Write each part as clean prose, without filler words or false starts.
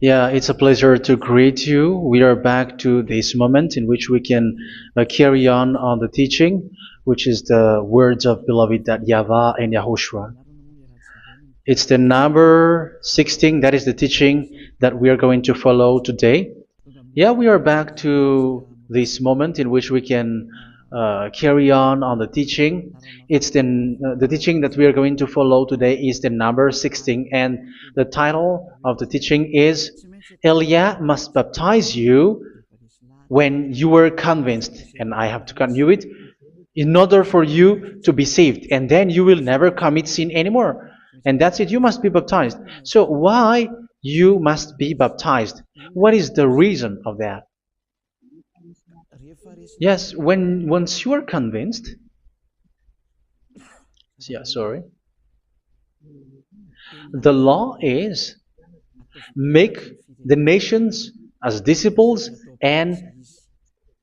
Yeah, it's a pleasure to greet you. We are back to this moment in which we can carry on the teaching, which is the words of beloved that YAHVAH and YAHOSHUA. It's the number 16, that is the teaching that we are going to follow today. Yeah, we are back to this moment in which we can carry on the teaching. It's the teaching that we are going to follow today is the number 16, and the title of the teaching is Elia must baptize you when you were convinced, and I have to continue it, in order for you to be saved, and then you will never commit sin anymore. And that's it, you must be baptized. So why you must be baptized? What is the reason of that? Yes, when once you are convinced, yeah, sorry, the law is make the nations as disciples and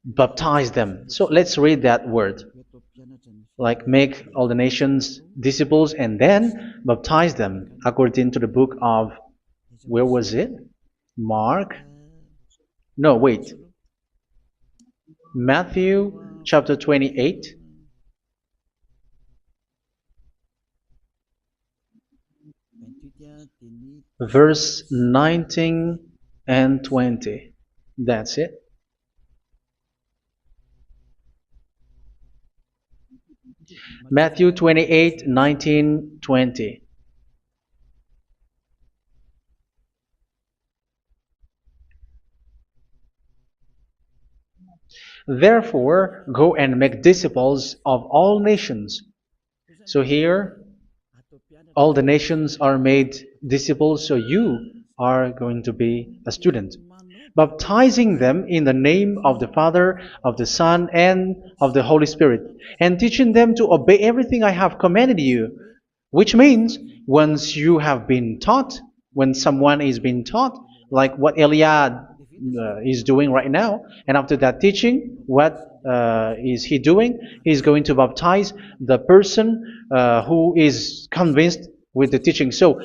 baptize them. So let's read that word. Like make all the nations disciples and then baptize them according to the book of, where was it? Mark? No, wait. Matthew chapter 28. Verse 19 and 20. That's it. Matthew 28, 19, 20. Therefore, go and make disciples of all nations. So here, all the nations are made disciples, so you are going to be a student. Baptizing them in the name of the Father, of the Son, and of the Holy Spirit, and teaching them to obey everything I have commanded you. Which means, once you have been taught, when someone is being taught, like what Elia is doing right now, and after that teaching, what is he doing? He's going to baptize the person who is convinced with the teaching. So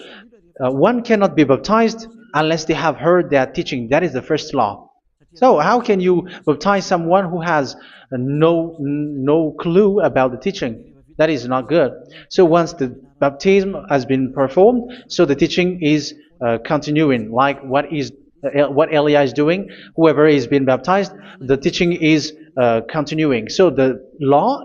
one cannot be baptized unless they have heard that teaching. That is the first law. So how can you baptize someone who has no clue about the teaching? That is not good. So once the baptism has been performed, so the teaching is continuing, like what Elia is doing. Whoever is being baptized, the teaching is continuing. So the law,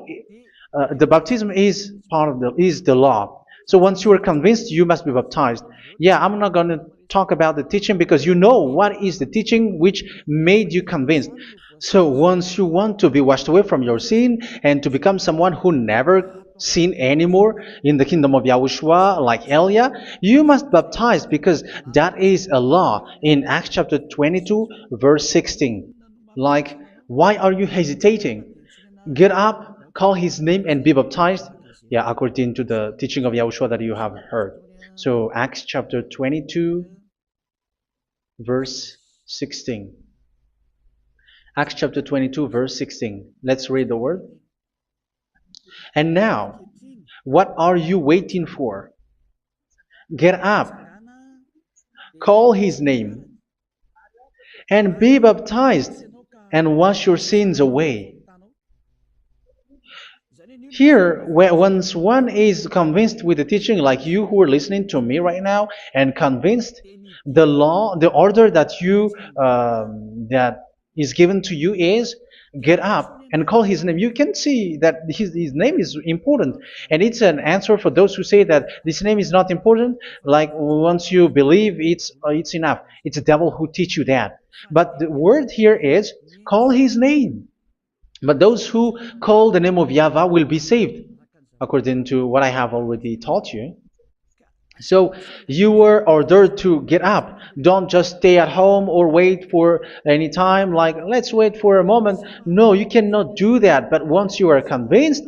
the baptism is part of the law. So once you are convinced, you must be baptized. Yeah, I'm not going to talk about the teaching because you know what is the teaching which made you convinced. So once you want to be washed away from your sin and to become someone who never sin anymore in the kingdom of Yahushua, like Elia, you must baptize because that is a law in Acts chapter 22, verse 16. Like, why are you hesitating? Get up, call his name, and be baptized. Yeah, according to the teaching of Yahushua that you have heard. So Acts chapter 22, verse 16. Acts chapter 22, verse 16. Let's read the word. And now, what are you waiting for? Get up, call his name, and be baptized, and wash your sins away. Here, once one is convinced with the teaching, like you who are listening to me right now, and convinced, the law, the order that that is given to you is get up and call his name. You can see that his name is important, and it's an answer for those who say that this name is not important. Like once you believe, it's enough. It's the devil who teach you that. But the word here is call his name. But those who call the name of YAHVAH will be saved, according to what I have already taught you. So you were ordered to get up. Don't just stay at home or wait for any time, like let's wait for a moment. No, you cannot do that. But once you are convinced,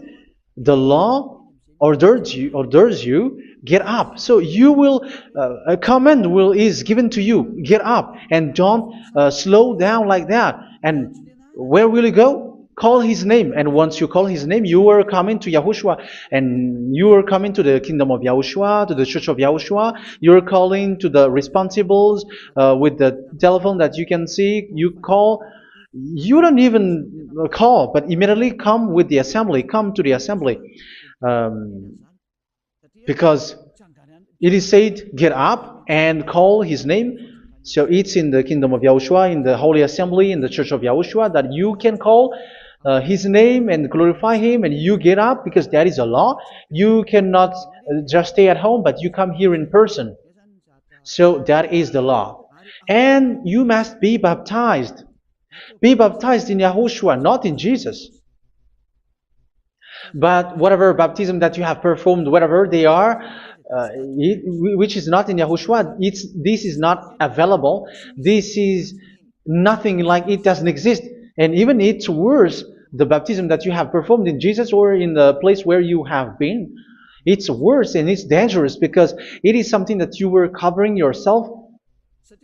the law orders you get up. So you will a command is given to you. Get up and don't slow down like that. And where will you go? Call his name, and once you call his name, you are coming to Yahushua, and you are coming to the kingdom of Yahushua, to the church of Yahushua. You're calling to the responsibles with the telephone that you can see. You call. You don't even call, but immediately come with the assembly. Come to the assembly, um, because it is said, get up and call his name. So it's in the kingdom of Yahushua, in the holy assembly, in the church of Yahushua, that you can call his name and glorify him, and you get up because that is a law. You cannot just stay at home, but you come here in person. So that is the law. And you must be baptized. Be baptized in Yahushua, not in Jesus. But whatever baptism that you have performed, whatever they are, which is not in Yahushua, this is not available. This is nothing, like it doesn't exist. And even it's worse, the baptism that you have performed in Jesus or in the place where you have been. It's worse and it's dangerous because it is something that you were covering yourself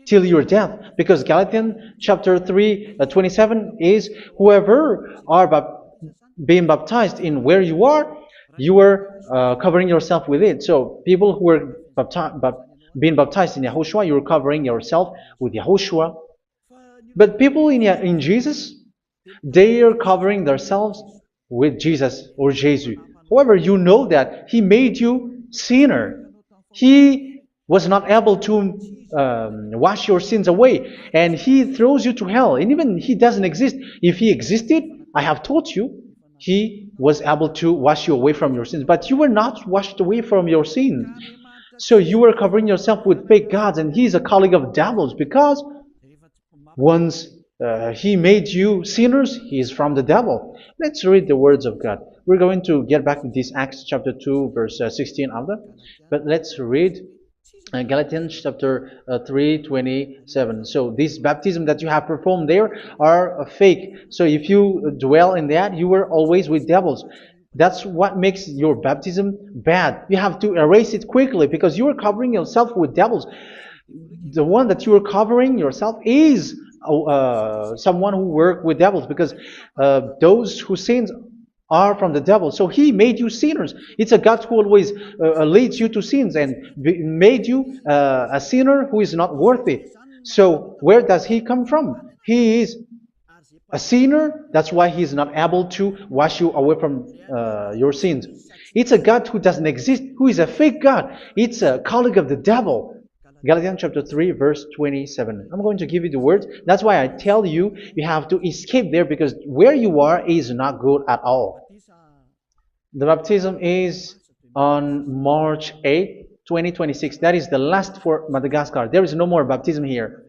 till your death. Because Galatians chapter 3, 27 is, whoever are being baptized in where you are covering yourself with it. So people who are being baptized in Yahushua, you're covering yourself with Yahushua. But people in Jesus, they are covering themselves with Jesus or Jesus. However, you know that He made you sinner. He was not able to wash your sins away, and He throws you to hell. And even He doesn't exist. If He existed, I have taught you, He was able to wash you away from your sins. But you were not washed away from your sins. So you were covering yourself with fake gods, and He is a colleague of devils, because once He made you sinners, He is from the devil. Let's read the words of God. We're going to get back to this Acts chapter 2, verse 16 after. But let's read Galatians chapter 3, 27. So this baptism that you have performed there are fake. So if you dwell in that, you were always with devils. That's what makes your baptism bad. You have to erase it quickly because you are covering yourself with devils. The one that you are covering yourself is someone who works with devils, because those who sin are from the devil. So He made you sinners. It's a God who always leads you to sins and made you a sinner who is not worthy. So where does He come from? He is a sinner. That's why He is not able to wash you away from your sins. It's a God who doesn't exist, who is a fake God. It's a colleague of the devil. Galatians chapter 3, verse 27. I'm going to give you the words. That's why I tell you, you have to escape there, because where you are is not good at all. The baptism is on March 8, 2026. That is the last for Madagascar. There is no more baptism here.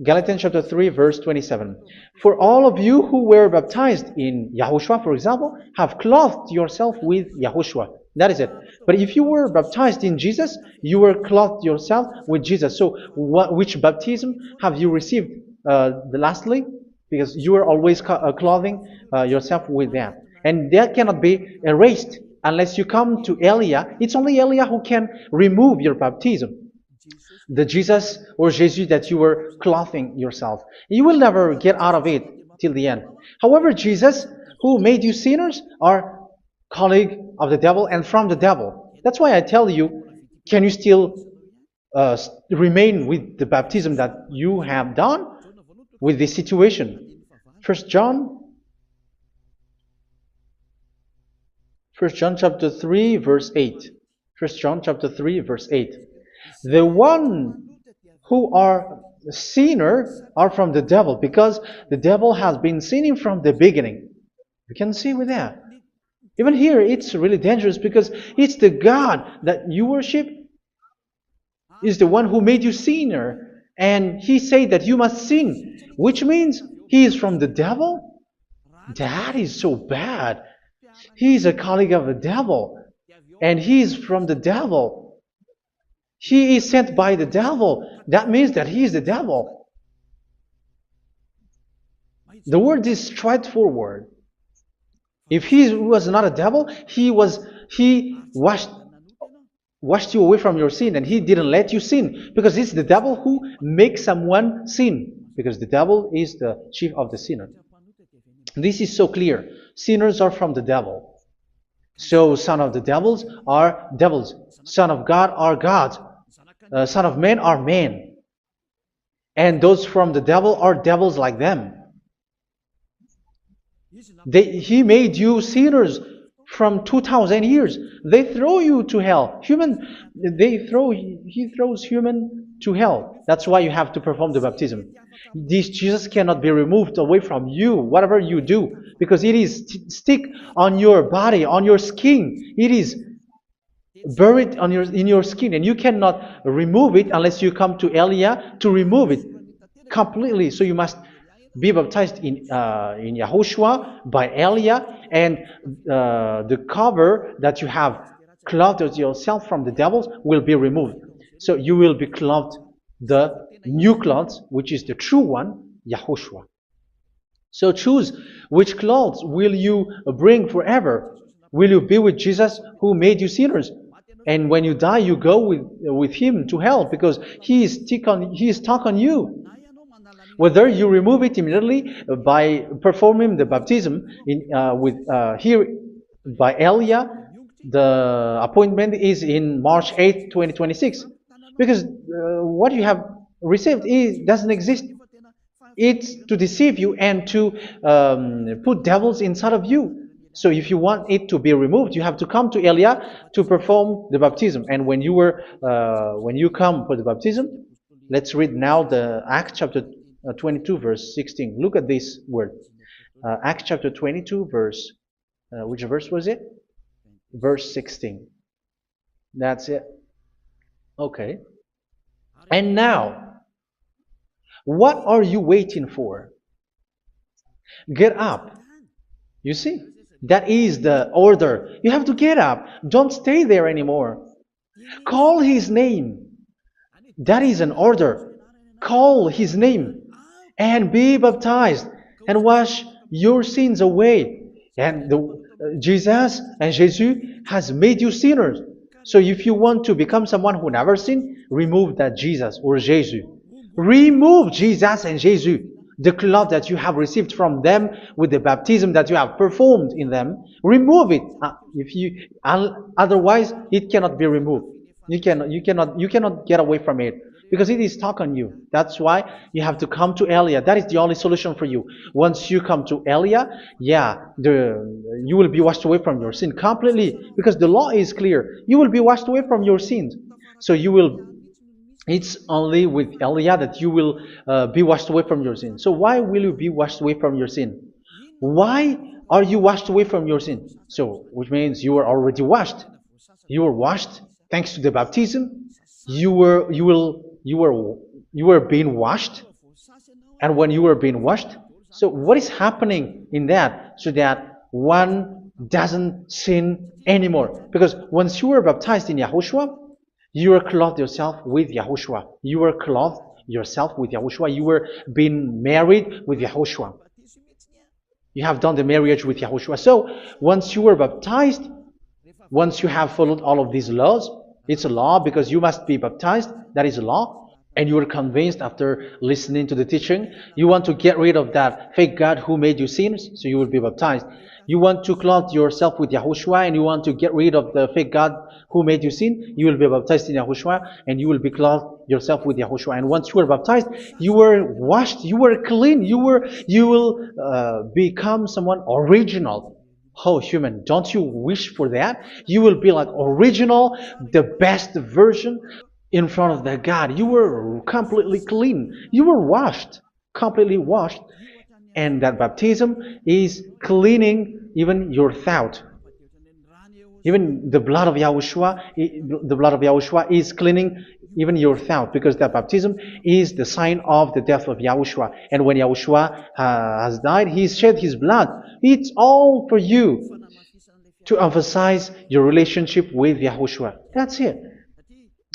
Galatians chapter 3, verse 27. For all of you who were baptized in Yahushua, for example, have clothed yourself with Yahushua. That is it. But if you were baptized in Jesus, you were clothed yourself with Jesus. So which baptism have you received lastly? Because you are always clothing yourself with that. And that cannot be erased unless you come to Elia. It's only Elia who can remove your baptism. The Jesus or Jesus that you were clothing yourself. You will never get out of it till the end. However, Jesus, who made you sinners, are colleague of the devil and from the devil. That's why I tell you, can you still remain with the baptism that you have done with this situation? 1 John chapter 3, verse 8. 1 John chapter 3, verse 8. The one who are sinner are from the devil, because the devil has been sinning from the beginning. You can see with that. Even here, it's really dangerous, because it's the God that you worship is the one who made you sinner, and He said that you must sin, which means He is from the devil. That is so bad. He is a colleague of the devil, and He is from the devil. He is sent by the devil. That means that He is the devil. The word is straightforward. If He was not a devil, He washed you away from your sin, and He didn't let you sin, because it's the devil who makes someone sin, because the devil is the chief of the sinner. This is so clear. Sinners are from the devil. So son of the devils are devils. Son of God are gods. Son of men are men. And those from the devil are devils like them. He made you sinners from 2,000 years. They throw you to hell. He throws human to hell. That's why you have to perform the baptism. This Jesus cannot be removed away from you, whatever you do, because it is stick on your body, on your skin. It is buried in your skin, and you cannot remove it unless you come to Elia to remove it completely. So you must be baptized in Yahushua by Elia, and the cover that you have clothed yourself from the devils will be removed. So you will be clothed the new clothes, which is the true one, Yahushua. So choose which clothes will you bring forever. Will you be with Jesus who made you sinners? And when you die, you go with him to hell because he is stuck on you. Whether you remove it immediately by performing the baptism here by Elia, the appointment is in March 8, 2026. Because what you have received doesn't exist. It's to deceive you and to put devils inside of you. So if you want it to be removed, you have to come to Elia to perform the baptism. And when you come for the baptism, let's read now the Acts chapter 22 verse 16. Look at this word. Acts chapter 22 verse, which verse was it? Verse 16. That's it. Okay. And now, what are you waiting for? Get up. You see, that is the order. You have to get up. Don't stay there anymore. Call his name. That is an order. Call his name and be baptized and wash your sins away. And Jesus has made you sinners. So if you want to become someone who never sinned, remove that Jesus or Jesus. Remove Jesus and Jesus, the cloth that you have received from them with the baptism that you have performed in them. Remove it. Otherwise, it cannot be removed. You cannot get away from it because it is stuck on you. That's why you have to come to Elia. That is the only solution for you. Once you come to Elia, you will be washed away from your sin completely because the law is clear. You will be washed away from your sins. So it's only with Elia that you will be washed away from your sin. So why will you be washed away from your sin? Why are you washed away from your sin? So, which means you are already washed. You were washed thanks to the baptism. You were being washed, and when you were being washed, so what is happening in that? So that one doesn't sin anymore. Because once you were baptized in Yahushua, you were clothed yourself with Yahushua. You were clothed yourself with Yahushua. You were being married with Yahushua. You have done the marriage with Yahushua. So once you were baptized, once you have followed all of these laws, it's a law because you must be baptized. That is a law. And you are convinced after listening to the teaching, you want to get rid of that fake God who made you sinners, so you will be baptized. You want to clothe yourself with Yahushua and you want to get rid of the fake God who made you sin, you will be baptized in Yahushua and you will be clothed yourself with Yahushua. And once you are baptized, you were washed, you were clean, you will become someone original. Oh, human, don't you wish for that? You will be like original, the best version in front of that God. You were completely clean. You were washed, completely washed. And that baptism is cleaning even your thought. Even the blood of Yahushua is cleaning even your thought, because that baptism is the sign of the death of Yahushua. And when Yahushua has died, he shed his blood. It's all for you to emphasize your relationship with Yahushua. That's it.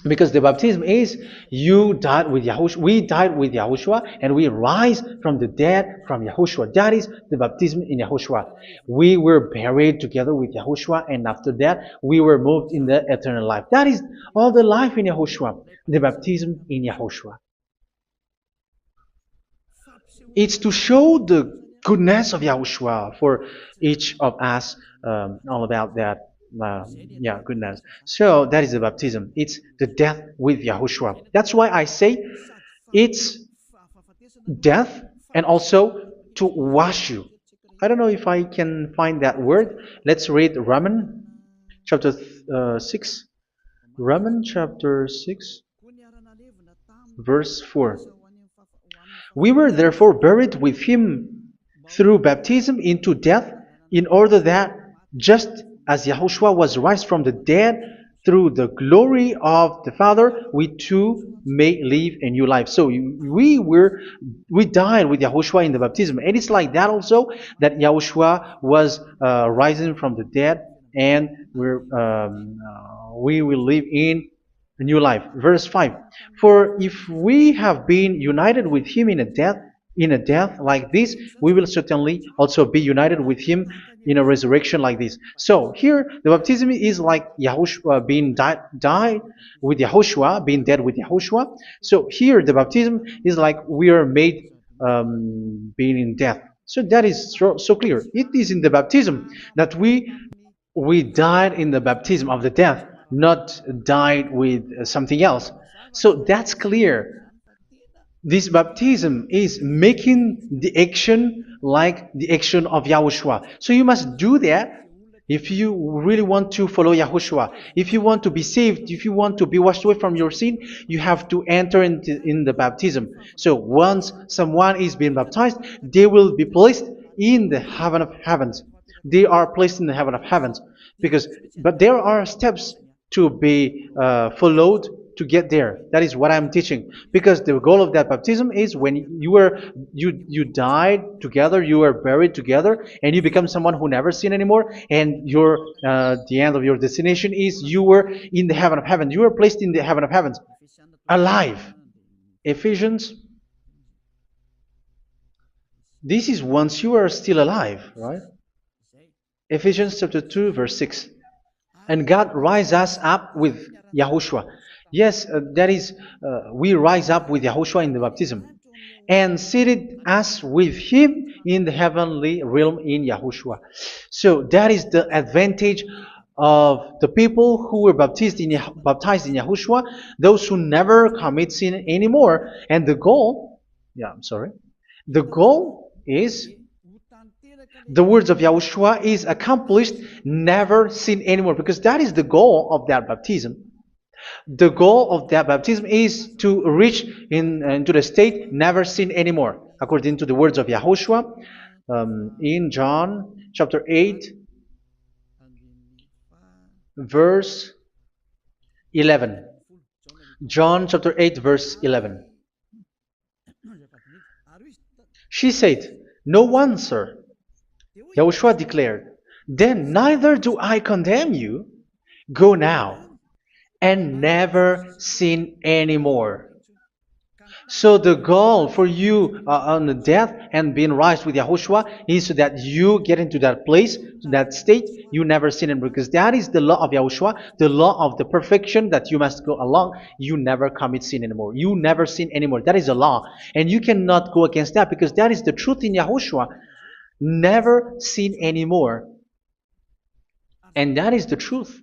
Because the baptism is you died with Yahushua, we died with Yahushua, and we rise from the dead from Yahushua. That is the baptism in Yahushua. We were buried together with Yahushua, and after that we were moved in the eternal life. That is all the life in Yahushua, the baptism in Yahushua. It's to show the goodness of Yahushua for each of us, all about that. Yeah, goodness. So that is the baptism. It's the death with Yahushua. That's why I say it's death and also to wash you. I don't know if I can find that word. Let's read Romans chapter 6. Romans chapter 6, verse 4. We were therefore buried with him through baptism into death, in order that, just as Yahushua was raised from the dead through the glory of the Father, we too may live a new life. So we died with Yahushua in the baptism, and it's like that also that Yahushua was rising from the dead, and we will live in a new life. Verse 5. For if we have been united with him in a death like this, we will certainly also be united with him in a resurrection like this. So here the baptism is like Yahushua being died with Yahushua, being dead with Yahushua. So here the baptism is like we are made being in death. So that is so clear. It is in the baptism that we died in the baptism of the death, not died with something else. So that's clear. This baptism is making the action like the action of Yahushua. So you must do that if you really want to follow Yahushua. If you want to be saved, if you want to be washed away from your sin, you have to enter in the baptism. So once someone is being baptized, they will be placed in the heaven of heavens. They are placed in the heaven of heavens, but there are steps to be followed to get there. That is what I'm teaching, because the goal of that baptism is when you died together, you were buried together, and you become someone who never sin anymore, and your the end of your destination is you were in the heaven of heaven. You were placed in the heaven of heavens, alive. Ephesians. This is once you are still alive, right? Ephesians chapter 2, verse 6. And God rise us up with Yahushua. Yes, that is, we rise up with Yahushua in the baptism. And seated us with him in the heavenly realm in Yahushua. So that is the advantage of the people who were baptized in Yahushua, those who never commit sin anymore. And the goal, the goal is the words of Yahushua is accomplished, never sin anymore, because that is the goal of that baptism. The goal of that baptism is to reach into the state never sin anymore, according to the words of Yahushua in John chapter 8, verse 11. John chapter 8, verse 11. She said, "No one, sir." Yahushua declared, "Then neither do I condemn you. Go now and never sin anymore." So the goal for you on the death and being raised with Yahushua is so that you get into that place, that state, you never sin anymore. Because that is the law of Yahushua, the law of the perfection that you must go along. You never commit sin anymore. You never sin anymore. That is a law. And you cannot go against that, because that is the truth in Yahushua. Never sin anymore. And that is the truth.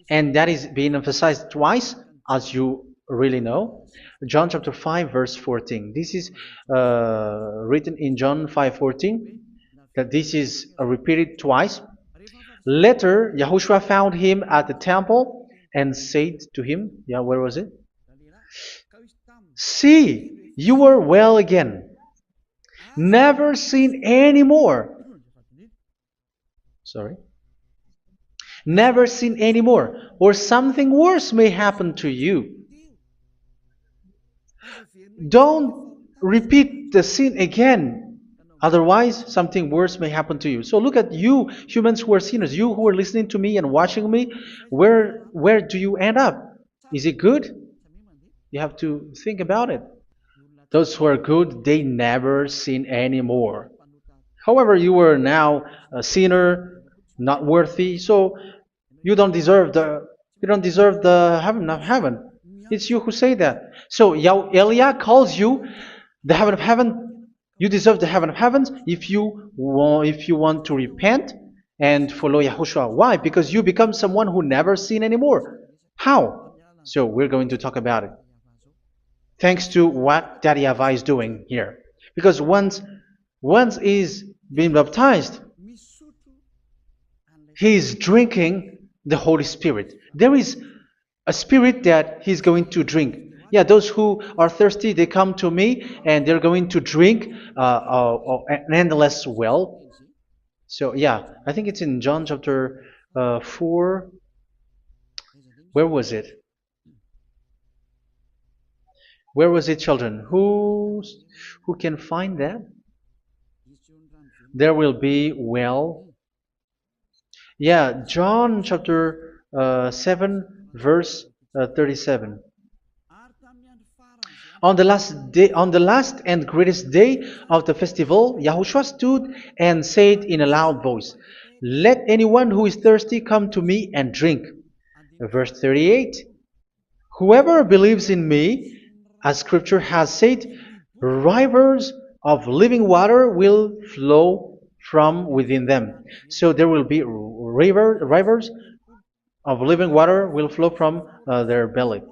And that is being emphasized twice, as you really know. John chapter 5, verse 14. This is written in John 5:14, that this is repeated twice. Later, Yahushua found him at the temple and said to him, where was it? "See, you are well again. Never sin anymore." Sorry. Never sin anymore, or something worse may happen to you. Don't repeat the sin again. Otherwise, something worse may happen to you. So look at you, humans who are sinners, you who are listening to me and watching me. Where do you end up? Is it good? You have to think about it. Those who are good, they never sin anymore. However, you are now a sinner, not worthy, so you don't deserve the heaven of heaven. It's you who say that. So Eliah calls you the heaven of heaven You deserve the heaven of heavens if you want to repent and follow Yahushua. Why? Because you become someone who never sin anymore. How? So we're going to talk about it. Thanks to what Daddy YAHVAH is doing here. Because once he's been baptized, he is drinking the Holy Spirit. There is a spirit that he's going to drink. Yeah, those who are thirsty, they come to me and they're going to drink an endless well. So yeah, I think it's in John chapter 4. Where was it? Where was it, children? Who can find that? There will be well. Yeah, John chapter 7, verse 37. On the last and greatest day of the festival, Yahushua stood and said in a loud voice, "Let anyone who is thirsty come to me and drink." Verse 38. "Whoever believes in me, as Scripture has said, rivers of living water will flow from within them." So there will be rivers of living water will flow from their belly.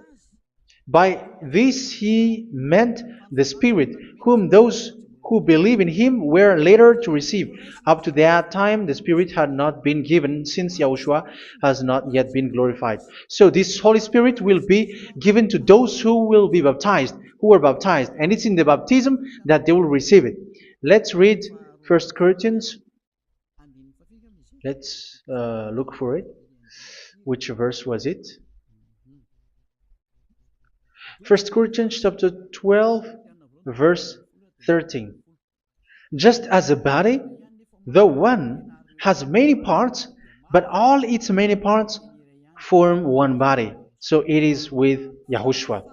By this he meant the Spirit, whom those who believe in him were later to receive. Up to that time, the Spirit had not been given, since Yahushua has not yet been glorified. So this Holy Spirit will be given to those who will be baptized, who were baptized, and it's in the baptism that they will receive it. Let's read 1 Corinthians. Let's look for it. Which verse was it? 1 Corinthians chapter 12, verse 13. "Just as a body, though one, has many parts, but all its many parts form one body, so it is with Yahushua.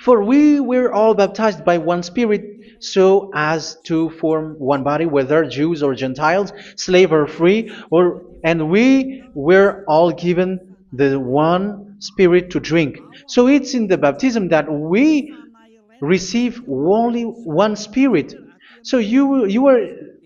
For we were all baptized by one Spirit, so as to form one body, whether Jews or Gentiles, slave or free, and we were all given the one Spirit to drink." So it's in the baptism that we receive only one Spirit. So you were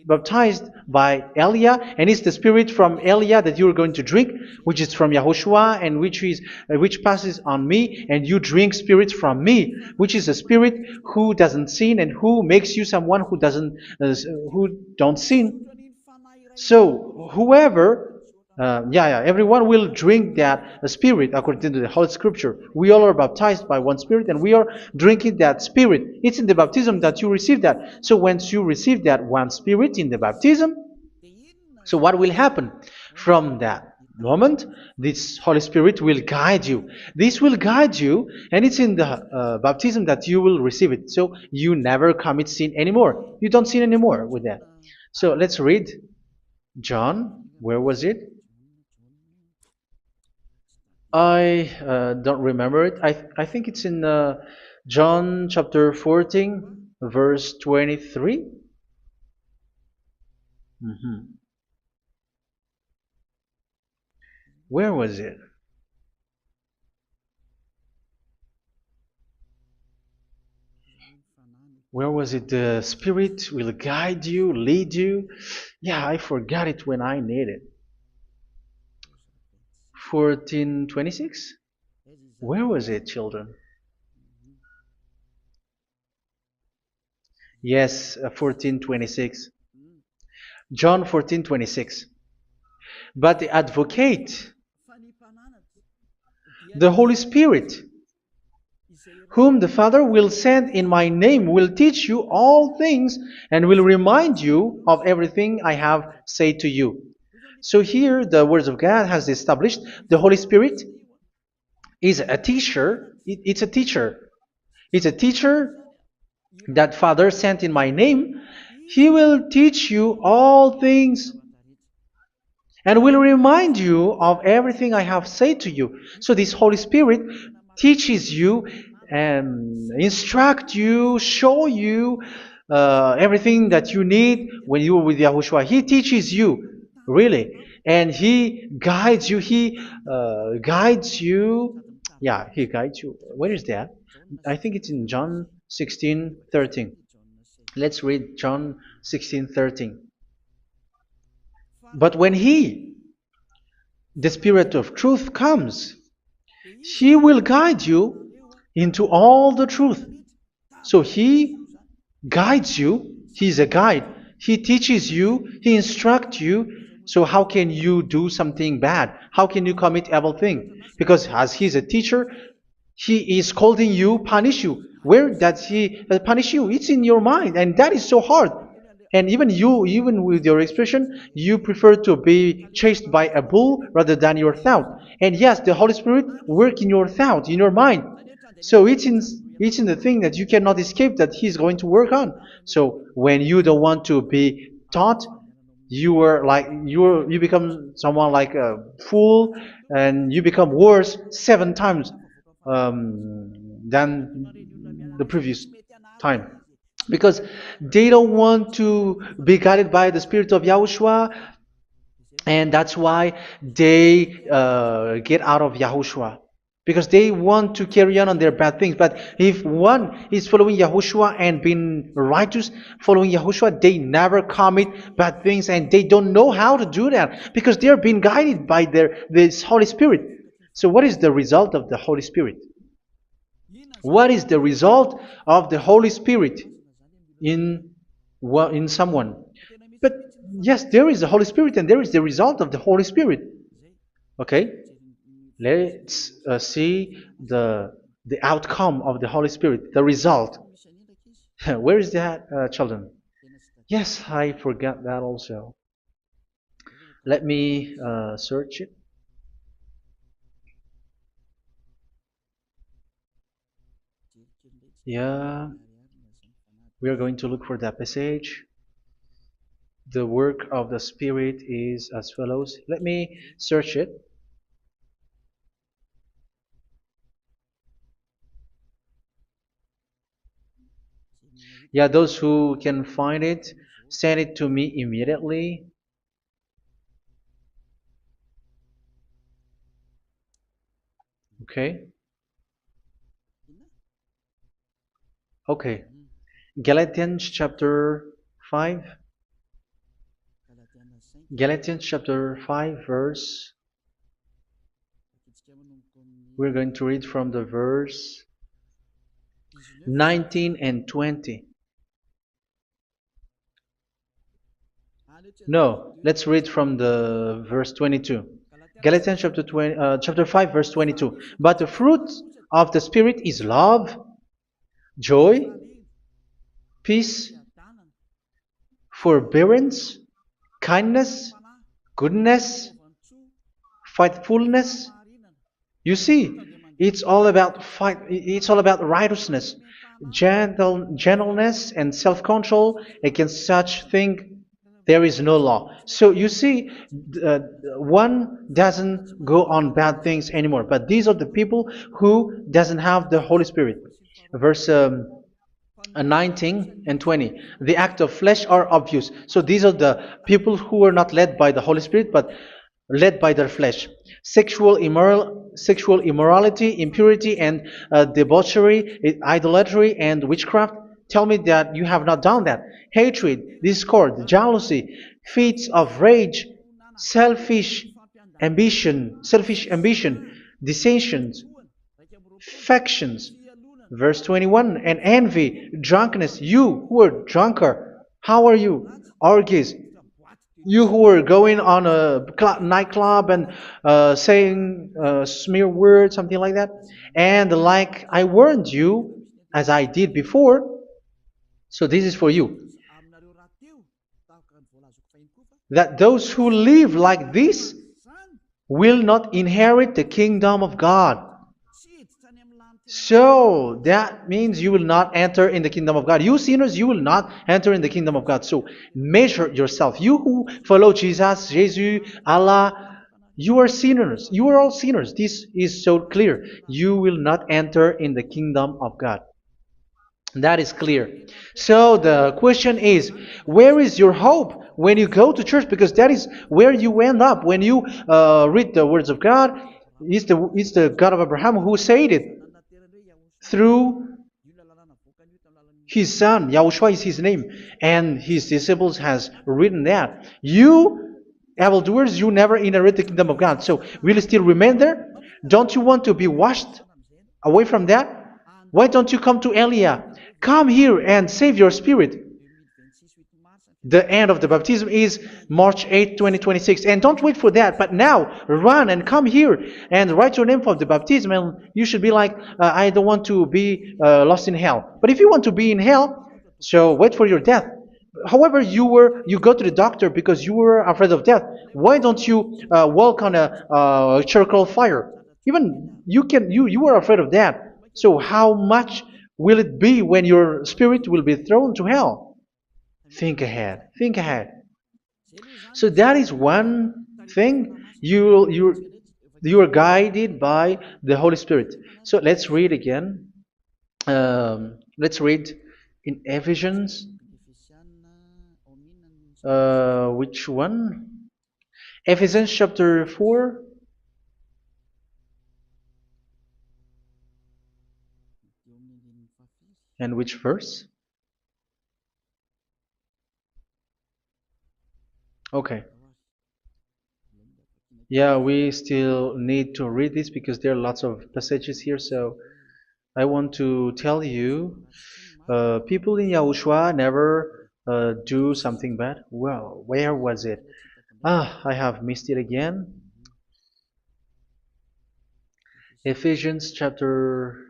baptized by Elia, and it's the Spirit from Elia that you are going to drink, which is from Yahushua, and which passes on me, and you drink Spirit from me, which is a Spirit who doesn't sin and who makes you someone who don't sin. So whoever everyone will drink that Spirit according to the Holy Scripture. We all are baptized by one Spirit, and we are drinking that Spirit. It's in the baptism that you receive that. So once you receive that one Spirit in the baptism, so what will happen? From that moment, this Holy Spirit will guide you. This will guide you, and it's in the baptism that you will receive it. So you never commit sin anymore. You don't sin anymore with that. So let's read John. Where was it? I don't remember it. I think it's in John chapter 14, verse 23. Where was it? Where was it? The Spirit will guide you, lead you. Yeah, I forgot it when I need it. 14:26? Where was it, children? Yes, 14:26. John 14:26. "But the Advocate, the Holy Spirit, whom the Father will send in my name, will teach you all things and will remind you of everything I have said to you." So here the Word of God has established the Holy Spirit is a teacher. It's a teacher. It's a teacher that Father sent in my name. He will teach you all things and will remind you of everything I have said to you. So this Holy Spirit teaches you and instruct you, show you everything that you need when you are with Yahushua. He teaches you, really, and He guides you. He guides you. Yeah, He guides you. Where is that? I think it's in John 16:13. Let's read John 16:13. But when He, the Spirit of truth, comes, He will guide you into all the truth. So He guides you. He's a guide. He teaches you. He instructs you. So how can you do something bad? How can you commit evil thing? Because as He's a teacher, He is scolding you, punish you. Where does He punish you? It's in your mind, and that is so hard. And even you, even with your expression, you prefer to be chased by a bull rather than your thought. And yes, the Holy Spirit work in your thought, in your mind. So it's in the thing that you cannot escape that He's going to work on. So when you don't want to be taught, you become someone like a fool, and you become worse 7 times than the previous time, because they don't want to be guided by the Spirit of Yahushua, and that's why they get out of Yahushua, because they want to carry on their bad things. But if one is following Yahushua and being righteous, following Yahushua, they never commit bad things, and they don't know how to do that because they are being guided by this Holy Spirit. So what is the result of the Holy Spirit? What is the result of the Holy Spirit in someone? But yes, there is the Holy Spirit, and there is the result of the Holy Spirit. Okay, let's see the outcome of the Holy Spirit, the result. Where is that, children? Yes, I forgot that also. Let me search it. Yeah, we are going to look for that passage. The work of the Spirit is as follows. Let me search it. Yeah, those who can find it, send it to me immediately. Okay. Okay. Galatians chapter 5. Galatians chapter 5 verse. We're going to read from the verse 19 and 20. No, let's read from the verse 22. Galatians chapter 5 verse 22. But the fruit of the Spirit is love, joy, peace, forbearance, kindness, goodness, faithfulness. You see, it's all about fight. It's all about righteousness, gentleness, and self-control. Against such thing, there is no law. So you see, uh, one doesn't go on bad things anymore. But these are the people who doesn't have the Holy Spirit. Verse 19 and 20. The act of flesh are obvious. So these are the people who are not led by the Holy Spirit, but led by their flesh. Sexual immorality, impurity, and debauchery, idolatry, and witchcraft. Tell me that you have not done that. Hatred, discord, jealousy, fits of rage, selfish ambition, dissensions, factions. Verse 21, and envy, drunkenness. You who are drunkard, how are you? Orgies. You who are going on a nightclub and saying smear words, something like that. And like I warned you, as I did before, so this is for you, that those who live like this will not inherit the kingdom of God. So that means you will not enter in the kingdom of God. You sinners, you will not enter in the kingdom of God. So measure yourself. You who follow Jesus, Allah, you are sinners. You are all sinners. This is so clear. You will not enter in the kingdom of God. That is clear. So the question is, where is your hope when you go to church? Because that is where you end up when you read the words of God. It's the God of Abraham who said it through His son, Yahushua is his name, and his disciples has written that. You, evildoers, you never inherit the kingdom of God. So will you still remain there? Don't you want to be washed away from that? Why don't you come to Elia? Come here and save your spirit. The end of the baptism is March 8th, 2026. And don't wait for that, but now run and come here and write your name for the baptism. And you should be like, I don't want to be lost in hell. But if you want to be in hell, so wait for your death. However, you go to the doctor because you were afraid of death. Why don't you walk on a charcoal fire? Even you were afraid of that. So how much will it be when your spirit will be thrown to hell? Think ahead. Think ahead. So that is one thing. You are guided by the Holy Spirit. So let's read again. Let's read in Ephesians. Which one? Ephesians chapter 4. And which verse? Okay. Yeah, we still need to read this because there are lots of passages here. So I want to tell you, people in Yahushua never do something bad. Well, where was it? I have missed it again. Ephesians chapter.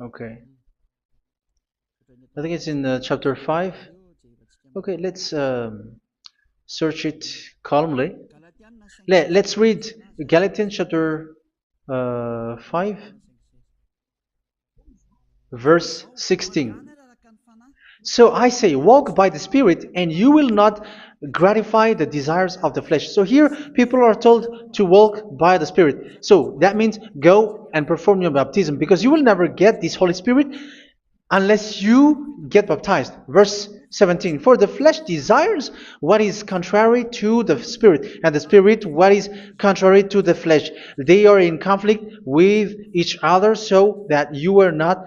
Okay. I think it's in chapter 5. Okay, let's search it calmly. Let's read Galatians chapter 5, verse 16. So I say, walk by the Spirit, and you will not gratify the desires of the flesh. So here, people are told to walk by the Spirit. So that means go and perform your baptism, because you will never get this Holy Spirit unless you get baptized. Verse 17. For the flesh desires what is contrary to the Spirit, and the Spirit what is contrary to the flesh. They are in conflict with each other, so that you are not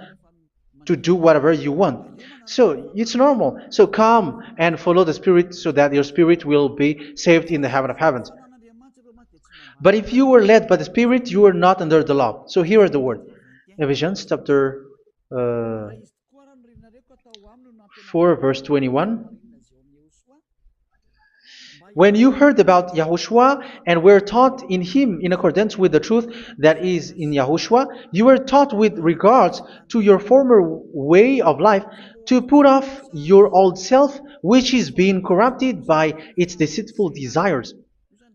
to do whatever you want. So it's normal. So come and follow the Spirit so that your spirit will be saved in the heaven of heavens. But if you were led by the Spirit, you are not under the law. So here are the word. Ephesians chapter 4 verse 21. When you heard about Yahushua and were taught in him in accordance with the truth that is in Yahushua, you were taught with regards to your former way of life to put off your old self, which is being corrupted by its deceitful desires,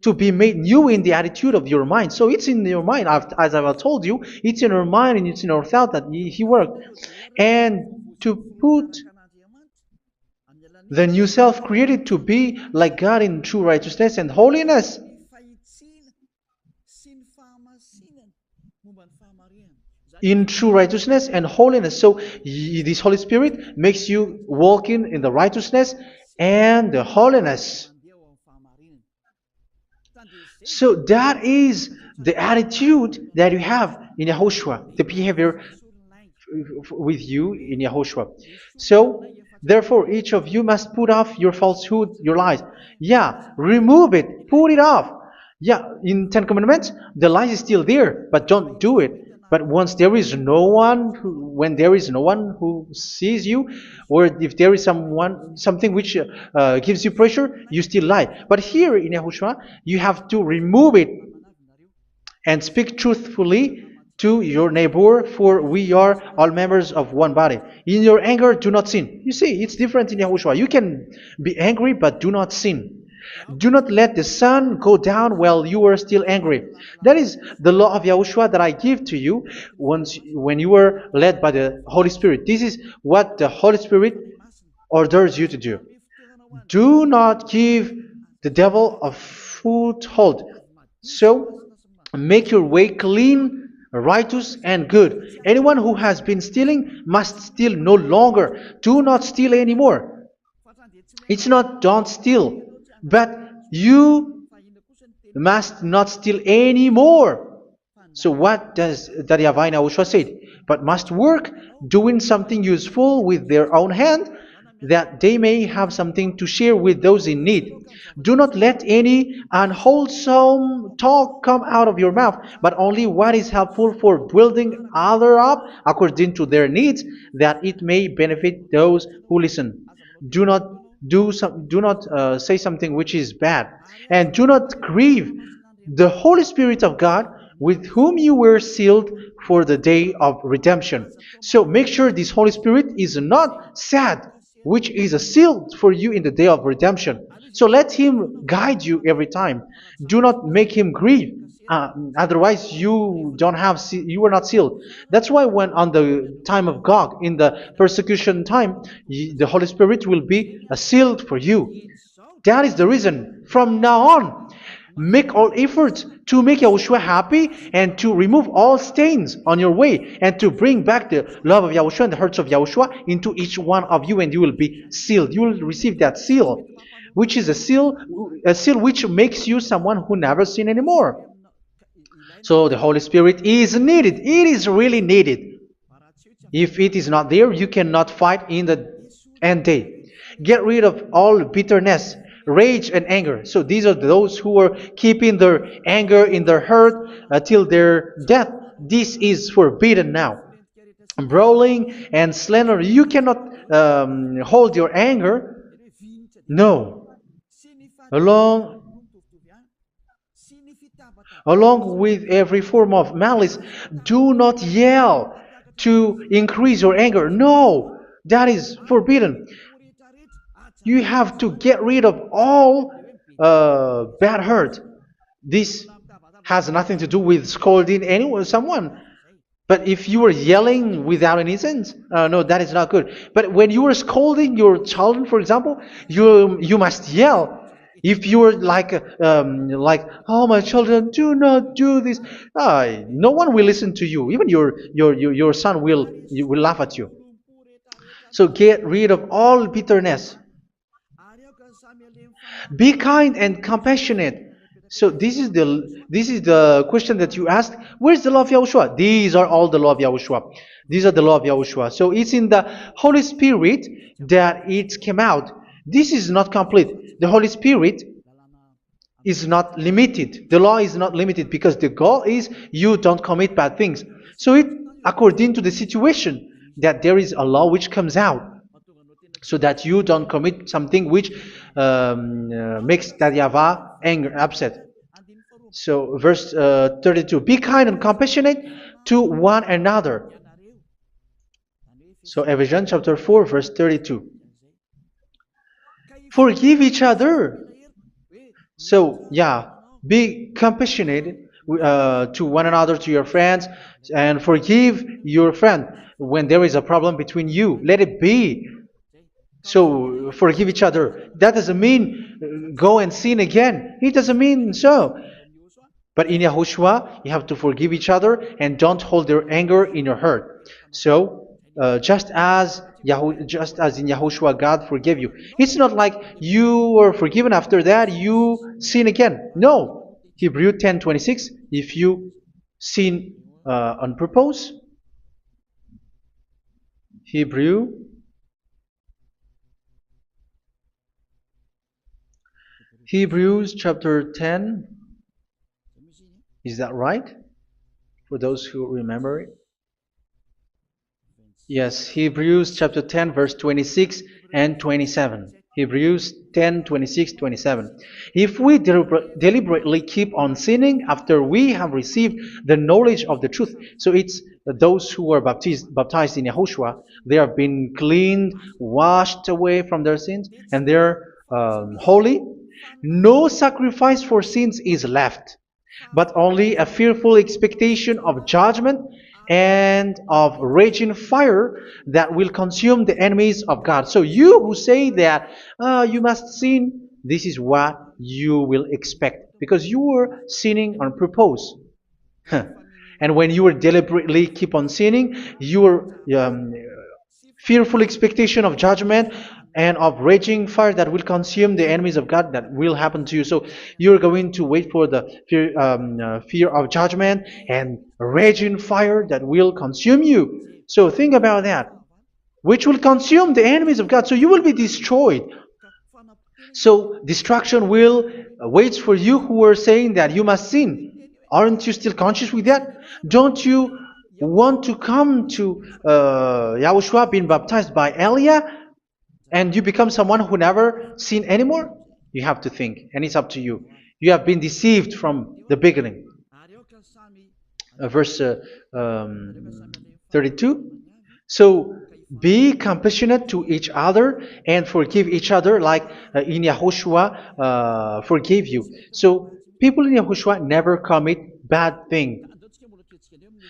to be made new in the attitude of your mind. So it's in your mind, as I've told you, it's in your mind and it's in your thought that he worked. And to put the new self created to be like God in true righteousness and holiness. In true righteousness and holiness. So this Holy Spirit makes you walking in the righteousness and the holiness. So that is the attitude that you have in Yahushua, the behavior with you in Yahushua. So therefore, each of you must put off your falsehood, your lies. Yeah, remove it, put it off. Yeah, in Ten Commandments, the lies is still there, but don't do it. But once there is no one, when there is no one who sees you, or if there is something which gives you pressure, you still lie. But here in Yahushua, you have to remove it and speak truthfully to your neighbor, for we are all members of one body. In your anger, do not sin. You see, it's different in Yahushua. You can be angry, but do not sin. Do not let the sun go down while you are still angry. That is the law of Yahushua that I give to you when you were led by the Holy Spirit. This is what the Holy Spirit orders you to do. Do not give the devil a foothold. So, make your way clean, righteous, and good. Anyone who has been stealing must steal no longer. Do not steal anymore. It's not don't steal, but you must not steal anymore. So what does the Yahweh Yahushua say? But must work doing something useful with their own hand, that they may have something to share with those in need. Do not let any unwholesome talk come out of your mouth, but only what is helpful for building other up according to their needs, that it may benefit those who listen. Do not do not say something which is bad, and do not grieve the Holy Spirit of God, with whom you were sealed for the day of redemption. So make sure this Holy Spirit is not sad, which is a seal for you in the day of redemption. So let Him guide you every time. Do not make Him grieve. Otherwise, you don't have you are not sealed. That's why when on the time of God, in the persecution time, the Holy Spirit will be a sealed for you. That is the reason. From now on, make all efforts to make Yahushua happy and to remove all stains on your way and to bring back the love of Yahushua and the hearts of Yahushua into each one of you, and you will be sealed. You will receive that seal, which is a seal which makes you someone who never sin anymore. So the Holy Spirit is needed. It is really needed. If it is not there, you cannot fight in the end day. Get rid of all bitterness, rage, and anger. So these are those who are keeping their anger in their heart till their death. This is forbidden now. Brawling and slander. You cannot hold your anger. No. Along with every form of malice, do not yell to increase your anger. No, that is forbidden. You have to get rid of all bad hurt. This has nothing to do with scolding anyone, someone. But if you are yelling without any sense, no, that is not good. But when you are scolding your children, for example, you must yell. If you are like, oh my children, do not do this, no one will listen to you. Even your son will laugh at you. So get rid of all bitterness. Be kind and compassionate. So this is the question that you asked. Where's the law of Yahushua? These are all the law of Yahushua. These are the law of Yahushua. So it's in the Holy Spirit that it came out. This is not complete. The Holy Spirit is not limited. The law is not limited because the goal is you don't commit bad things. So it according to the situation that there is a law which comes out, so that you don't commit something which makes that YAHVAH anger, upset. So verse 32, be kind and compassionate to one another. So Ephesians chapter 4 verse 32. Forgive each other. So yeah, be compassionate to one another, to your friends, and forgive your friend when there is a problem between you. Let it be. So forgive each other. That doesn't mean go and sin again. It doesn't mean so. But in Yahushua, you have to forgive each other and don't hold their anger in your heart. So just as in Yahushua, God forgave you. It's not like you were forgiven after that you sin again. No. Hebrew 10:26. If you sin on purpose, Hebrews chapter 10. Is that right? For those who remember it? Yes, Hebrews chapter 10 verse 26 and 27. Hebrews 10, 26, 27. If we deliberately keep on sinning after we have received the knowledge of the truth, so it's those who are baptized in Yahushua, they have been cleaned, washed away from their sins, and they're holy. No sacrifice for sins is left, but only a fearful expectation of judgment and of raging fire that will consume the enemies of God. So you who say that you must sin, this is what you will expect, because you were sinning on purpose. And when you will deliberately keep on sinning, you are fearful expectation of judgment and of raging fire that will consume the enemies of God that will happen to you. So you're going to wait for the fear of judgment and raging fire that will consume you. So think about that, which will consume the enemies of God. So you will be destroyed. So destruction will waits for you who are saying that you must sin. Aren't you still conscious with that? Don't you want to come to Yahushua being baptized by Elia and you become someone who never sinned anymore? You have to think, and it's up to you. You have been deceived from the beginning. Verse 32. So be compassionate to each other and forgive each other like in Yahushua forgave you. So people in Yahushua never commit bad thing.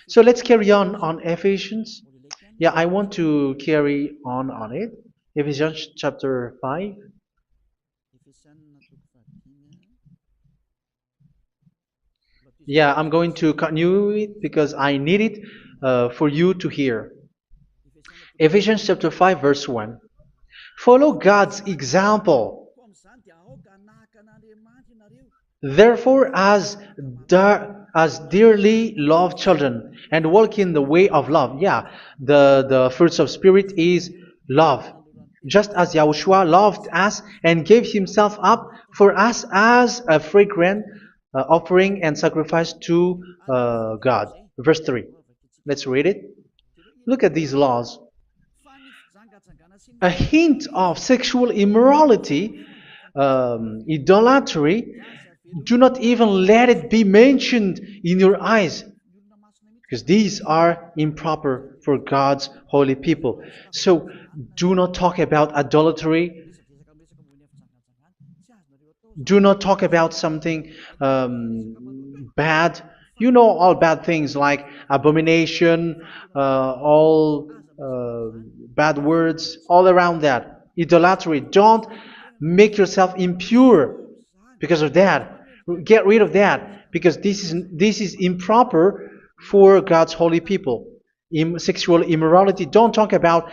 So let's carry on Ephesians. Yeah, I want to carry on it. Ephesians chapter 5. Yeah, I'm going to continue it because I need it for you to hear. Ephesians chapter 5 verse 1. Follow God's example. Therefore, as dearly loved children, and walk in the way of love. Yeah, the fruits of spirit is love. Just as Yahushua loved us and gave himself up for us as a fragrant offering and sacrifice to God. Verse 3. Let's read it. Look at these laws. A hint of sexual immorality, idolatry, do not even let it be mentioned in your eyes, because these are improper for God's holy people. So do not talk about idolatry. Do not talk about something bad. You know all bad things like abomination, all bad words, all around that. Idolatry. Don't make yourself impure because of that. Get rid of that because this is improper for God's holy people. Sexual immorality. Don't talk about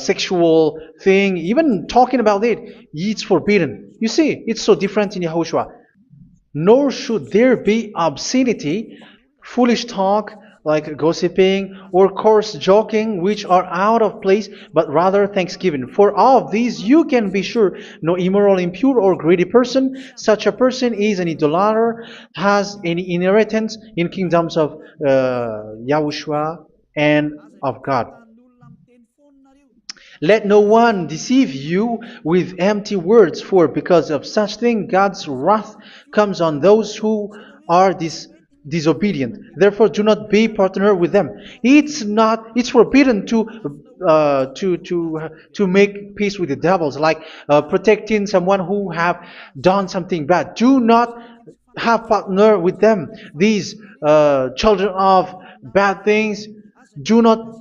sexual thing. Even talking about it's forbidden. You see, it's so different in Yahushua. Nor should there be obscenity, foolish talk like gossiping or coarse joking, which are out of place, but rather thanksgiving. For of these you can be sure: no immoral, impure, or greedy person, such a person is an idolater, has any inheritance in kingdoms of Yahushua and of God. Let no one deceive you with empty words, for because of such thing God's wrath comes on those who are disobedient. Therefore, do not be partner with them. It's forbidden to make peace with the devils, like protecting someone who have done something bad. Do not have partner with them. These children of bad things, do not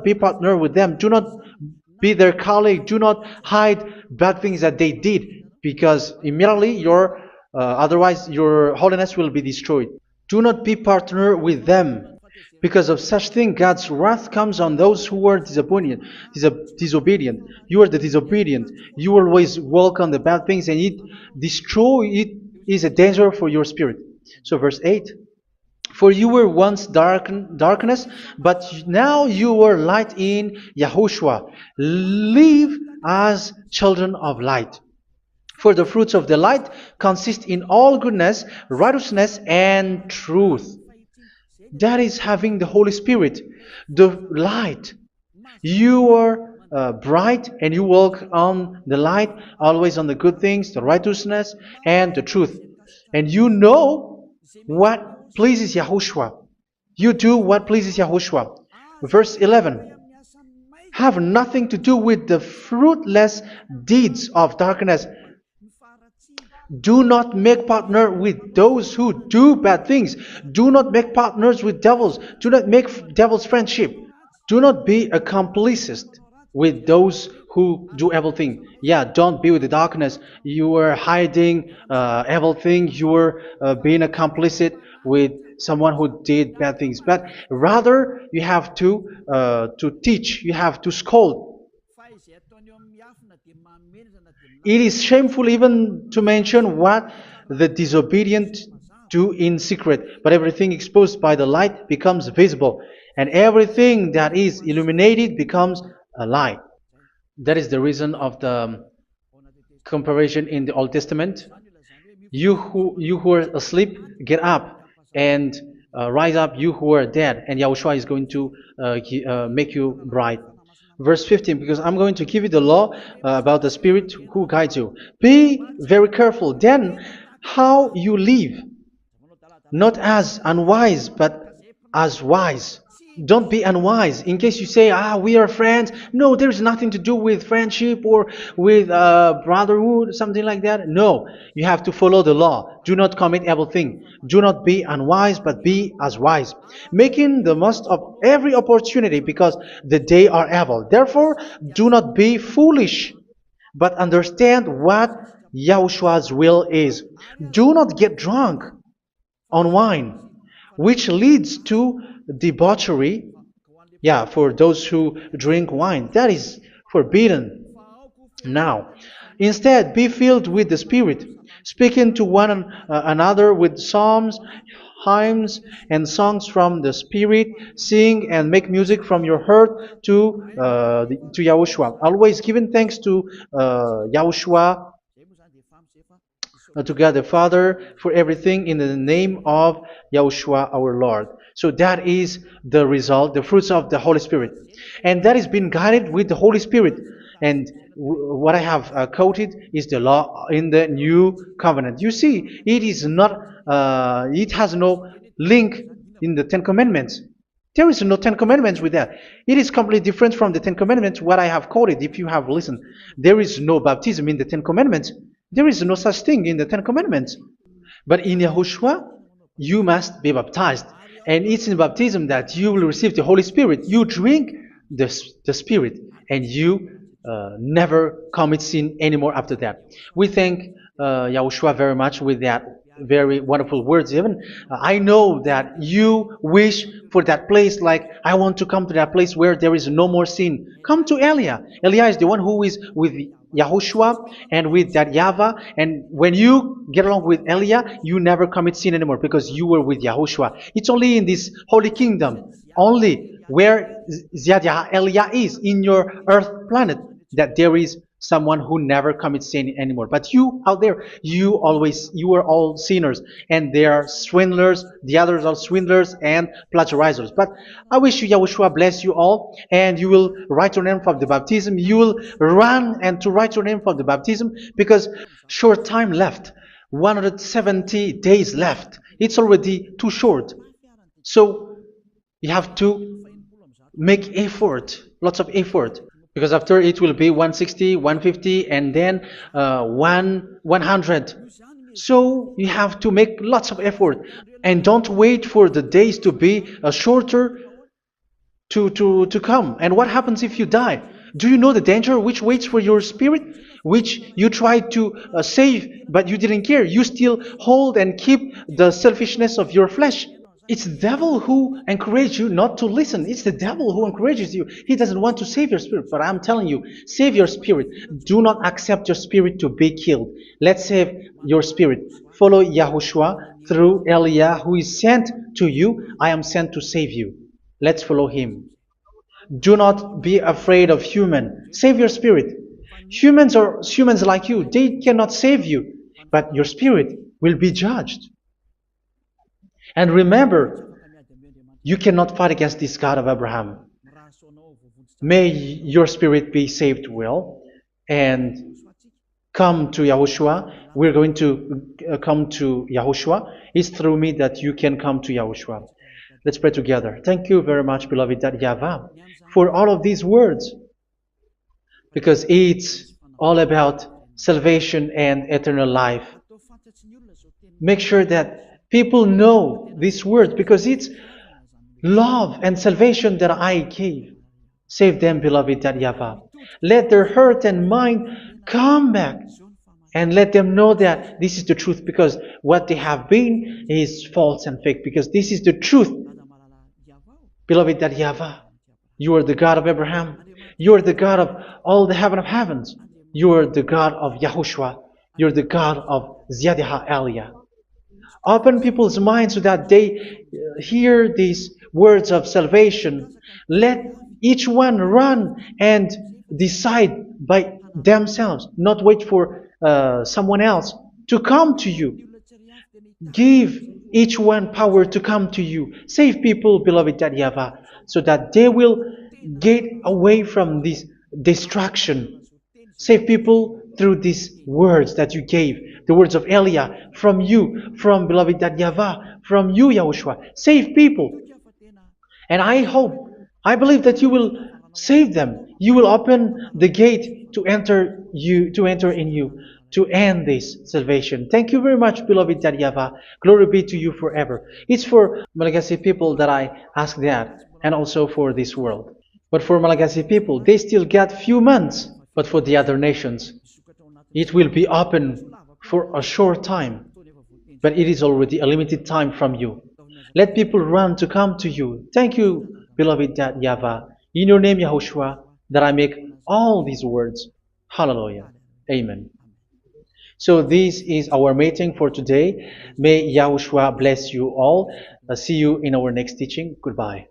be partner with them. Do not be their colleague. Do not hide bad things that they did, because immediately otherwise your holiness will be destroyed. Do not be partner with them. Because of such thing, God's wrath comes on those who are disobedient. You are the disobedient. You always walk on the bad things, and it is a danger for your spirit. So verse 8. For you were once darkness, but now you are light in Yahushua. Live as children of light. For the fruits of the light consist in all goodness, righteousness, and truth. That is having the Holy Spirit, the light. You are bright and you walk on the light, always on the good things, the righteousness, and the truth. And you know what pleases Yahushua. You do what pleases Yahushua. Verse 11. Have nothing to do with the fruitless deeds of darkness. Do not make partner with those who do bad things. Do not make partners with devils. Do not make devil's friendship. Do not be a complicit with those who do evil things. Yeah, don't be with the darkness. You are hiding evil things. You are being a complicit with someone who did bad things, but rather you have to teach, you have to scold. It is shameful even to mention what the disobedient do in secret, but everything exposed by the light becomes visible, and everything that is illuminated becomes a light. That is the reason of the comparison in the Old Testament. You who are asleep, get up and rise up, you who are dead, and Yahushua is going to make you bright. Verse 15, because I'm going to give you the law about the Spirit who guides you. Be very careful then how you live, not as unwise, but as wise. Don't be unwise. In case you say, we are friends. No, there's nothing to do with friendship or with brotherhood, something like that. No, you have to follow the law. Do not commit evil thing. Do not be unwise, but be as wise, making the most of every opportunity, because the day are evil. Therefore, do not be foolish, but understand what Yahushua's will is. Do not get drunk on wine, which leads to debauchery. Yeah, for those who drink wine, that is forbidden now. Instead, be filled with the Spirit, speaking to one another with psalms, hymns, and songs from the Spirit. Sing and make music from your heart to Yahushua, always giving thanks to Yahushua, to God the Father, for everything in the name of Yahushua our Lord. So that is the result, the fruits of the Holy Spirit. And that is being guided with the Holy Spirit. And what I have quoted is the law in the new covenant. You see, it is not, it has no link in the Ten Commandments. There is no Ten Commandments with that. It is completely different from the Ten Commandments, what I have quoted, if you have listened. There is no baptism in the Ten Commandments. There is no such thing in the Ten Commandments. But in Yahushua, you must be baptized. And it's in baptism that you will receive the Holy Spirit. You drink the Spirit, and you never commit sin anymore after that. We thank Yahushua very much with that very wonderful words. Even I know that you wish for that place, like, I want to come to that place where there is no more sin. Come to Elia. Elia is the one who is with Yahushua and with that YAHVAH. And when you get along with Elia, you never commit sin anymore, because you were with Yahushua. It's only in this holy kingdom, only where Elia is, in your earth planet, that there is someone who never commits sin anymore. But you out there, you are all sinners, and they are swindlers. The others are swindlers and plagiarizers. But I wish you, Yahushua, bless you all, and you will write your name for the baptism. You will run and to write your name for the baptism, because short time left, 170 days left. It's already too short. So you have to make effort, lots of effort, because after it will be 160, 150, and then 100. So you have to make lots of effort, and don't wait for the days to be shorter to come. And what happens if you die? Do you know the danger which waits for your spirit, which you tried to save, but you didn't care? You still hold and keep the selfishness of your flesh. It's the devil who encourages you not to listen. It's the devil who encourages you. He doesn't want to save your spirit. But I'm telling you, save your spirit. Do not accept your spirit to be killed. Let's save your spirit. Follow Yahushua through Elia, who is sent to you. I am sent to save you. Let's follow him. Do not be afraid of human. Save your spirit. Humans are humans like you. They cannot save you. But your spirit will be judged. And remember, you cannot fight against this God of Abraham. May your spirit be saved well, and come to Yahushua. We're going to come to Yahushua. It's through me that you can come to Yahushua. Let's pray together. Thank you very much, beloved YAHVAH, for all of these words, because it's all about salvation and eternal life. Make sure that people know this word, because it's love and salvation that I gave. Save them, beloved YAHVAH. Let their heart and mind come back and let them know that this is the truth, because what they have been is false and fake, because this is the truth. Beloved, that YAHVAH, you are the God of Abraham, you are the God of all the heaven of heavens, you are the God of YAHOSHUA, you are the God of Ziyadiha Aliyah. Open people's minds so that they hear these words of salvation. Let each one run and decide by themselves, not wait for someone else to come to you. Give each one power to come to you. Save people, beloved YAHVAH, so that they will get away from this distraction. Save people through these words that you gave, the words of Elia, from you, from beloved YAHVAH, from you, Yahushua. Save people. And I believe that you will save them. You will open the gate to enter in you, to end this salvation. Thank you very much, beloved YAHVAH. Glory be to you forever. It's for Malagasy people that I ask that, and also for this world. But for Malagasy people, they still get few months. But for the other nations, it will be open for a short time. But it is already a limited time from you. Let people run to come to you. Thank you, beloved YAHVAH. In your name, Yahushua, that I make all these words. Hallelujah. Amen. So this is our meeting for today. May Yahushua bless you all. See you in our next teaching. Goodbye.